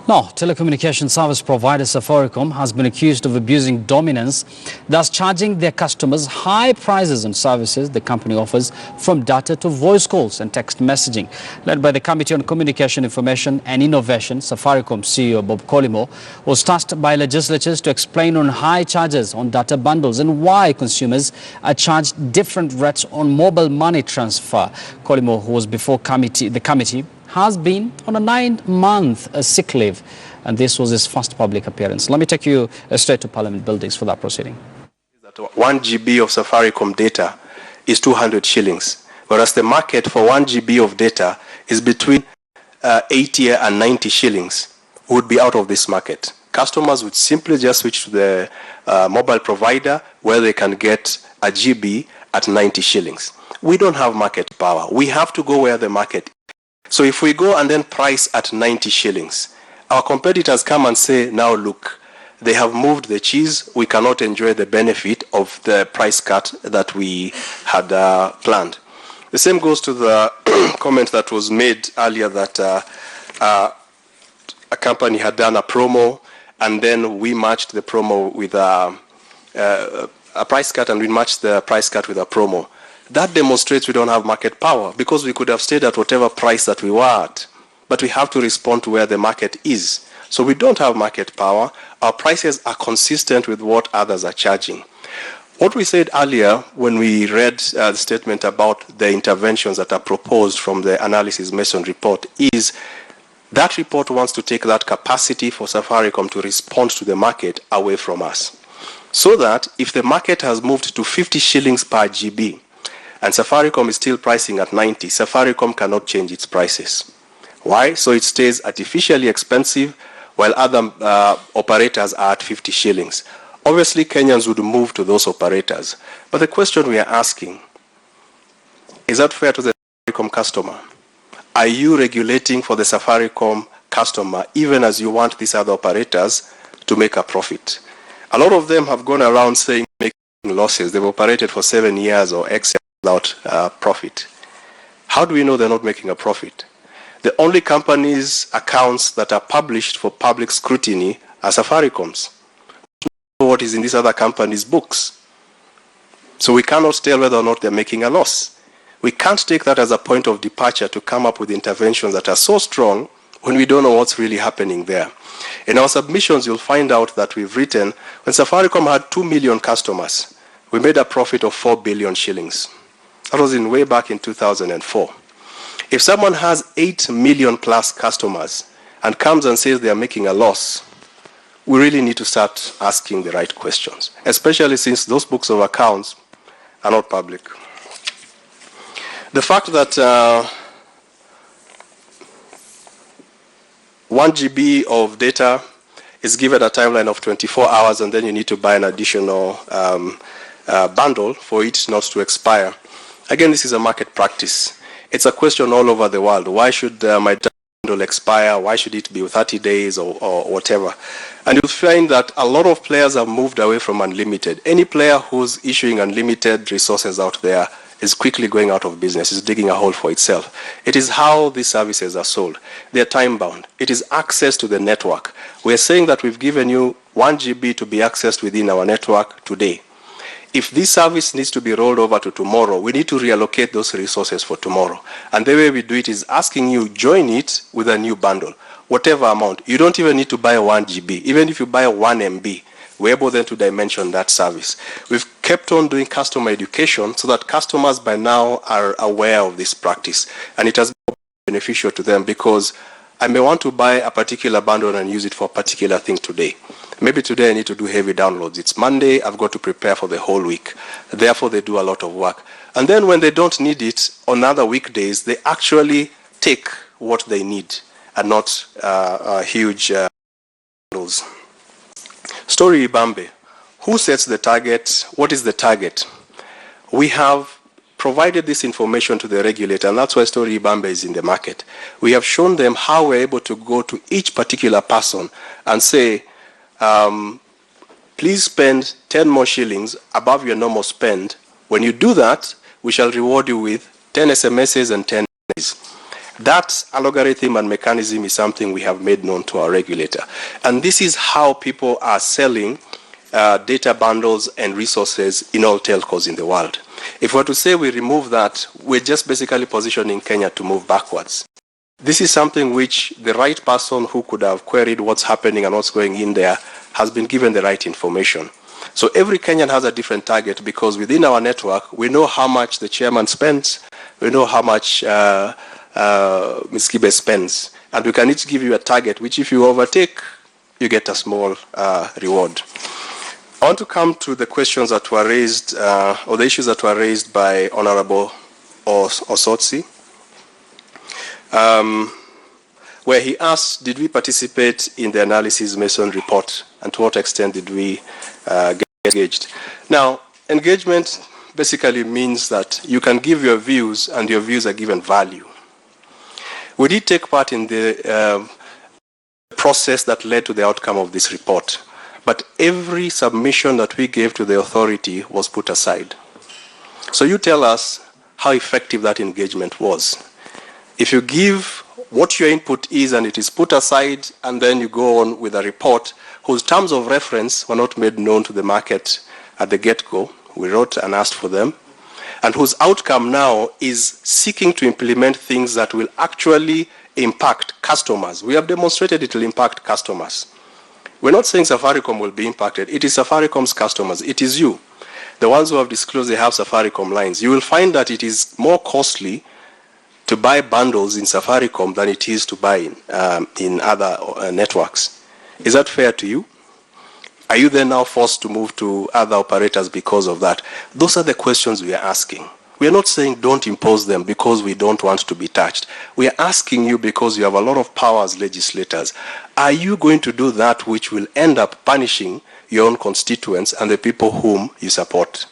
Now, telecommunication service provider Safaricom has been accused of abusing dominance, thus charging their customers high prices on services the company offers, from data to voice calls and text messaging. Led by the Committee on Communication, Information and Innovation, Safaricom CEO Bob Collymore was tasked by legislators to explain on high charges on data bundles and why consumers are charged different rates on mobile money transfer. Collymore, who was before the committee, has been on a 9-month sick leave, and this was his first public appearance. Let me take you straight to Parliament buildings for that proceeding. 1 GB of Safaricom data is 200 shillings, whereas the market for 1 GB of data is between 80 and 90 shillings. Would be out of this market. Customers would simply just switch to the mobile provider where they can get a GB at 90 shillings. We don't have market power. We have to go where the market is. So if we go and then price at 90 shillings, our competitors come and say, now look, they have moved the cheese. We cannot enjoy the benefit of the price cut that we had planned. The same goes to the comment that was made earlier that a company had done a promo, and then we matched the promo with a price cut, and we matched the price cut with a promo. That demonstrates we don't have market power, because we could have stayed at whatever price that we were at. But we have to respond to where the market is. So we don't have market power. Our prices are consistent with what others are charging. What we said earlier when we read the statement about the interventions that are proposed from the Analysis Mason report is that report wants to take that capacity for Safaricom to respond to the market away from us. So that if the market has moved to 50 shillings per GB, and Safaricom is still pricing at 90, Safaricom cannot change its prices. Why? So it stays artificially expensive while other operators are at 50 shillings. Obviously, Kenyans would move to those operators. But the question we are asking, is that fair to the Safaricom customer? Are you regulating for the Safaricom customer even as you want these other operators to make a profit? A lot of them have gone around saying making losses. They've operated for 7 years or X without profit. How do we know they're not making a profit? The only companies' accounts that are published for public scrutiny are Safaricom's. What is in these other companies' books? So we cannot tell whether or not they're making a loss. We can't take that as a point of departure to come up with interventions that are so strong when we don't know what's really happening there. In our submissions, you'll find out that we've written, when Safaricom had 2 million customers, we made a profit of 4 billion shillings. That was way back in 2004. If someone has 8 million plus customers and comes and says they are making a loss, we really need to start asking the right questions, especially since those books of accounts are not public. The fact that 1 GB of data is given a timeline of 24 hours and then you need to buy an additional bundle for it not to expire. Again, this is a market practice. It's a question all over the world. Why should my bundle expire? Why should it be 30 days or whatever? And you'll find that a lot of players have moved away from unlimited. Any player who's issuing unlimited resources out there is quickly going out of business, is digging a hole for itself. It is how these services are sold. They're time-bound. It is access to the network. We're saying that we've given you 1 GB to be accessed within our network today. If this service needs to be rolled over to tomorrow, we need to reallocate those resources for tomorrow. And the way we do it is asking you join it with a new bundle, whatever amount. You don't even need to buy 1 GB. Even if you buy 1 MB, we're able then to dimension that service. We've kept on doing customer education so that customers by now are aware of this practice. And it has been beneficial to them because I may want to buy a particular bundle and use it for a particular thing today. Maybe today I need to do heavy downloads. It's Monday, I've got to prepare for the whole week. Therefore, they do a lot of work. And then when they don't need it on other weekdays, they actually take what they need and not huge bundles. Story Ibambe. Who sets the target? What is the target? We have provided this information to the regulator, and that's why Story Ibambe is in the market. We have shown them how we're able to go to each particular person and say, please spend 10 more shillings above your normal spend. When you do that, we shall reward you with 10 SMSs and 10 days. That algorithm and mechanism is something we have made known to our regulator. And this is how people are selling data bundles and resources in all telcos in the world. If we were to say we remove that, we're just basically positioning Kenya to move backwards. This is something which the right person who could have queried what's happening and what's going in there has been given the right information. So every Kenyan has a different target, because within our network, we know how much the chairman spends, we know how much Ms. Kibe spends, and we can each give you a target, which if you overtake, you get a small reward. I want to come to the questions that were raised, or the issues that were raised by Honorable Osotsi, where he asked, did we participate in the analysis Mason report, and to what extent did we get engaged? Now, engagement basically means that you can give your views, and your views are given value. We did take part in the process that led to the outcome of this report, but every submission that we gave to the authority was put aside. So you tell us how effective that engagement was. If you give what your input is and it is put aside, and then you go on with a report whose terms of reference were not made known to the market at the get-go, we wrote and asked for them, and whose outcome now is seeking to implement things that will actually impact customers. We have demonstrated it will impact customers. We're not saying Safaricom will be impacted. It is Safaricom's customers. It is you, the ones who have disclosed they have Safaricom lines. You will find that it is more costly to buy bundles in Safaricom than it is to buy in other networks. Is that fair to you? Are you then now forced to move to other operators because of that? Those are the questions we are asking. We are not saying don't impose them because we don't want to be touched. We are asking you because you have a lot of power as legislators. Are you going to do that which will end up punishing your own constituents and the people whom you support?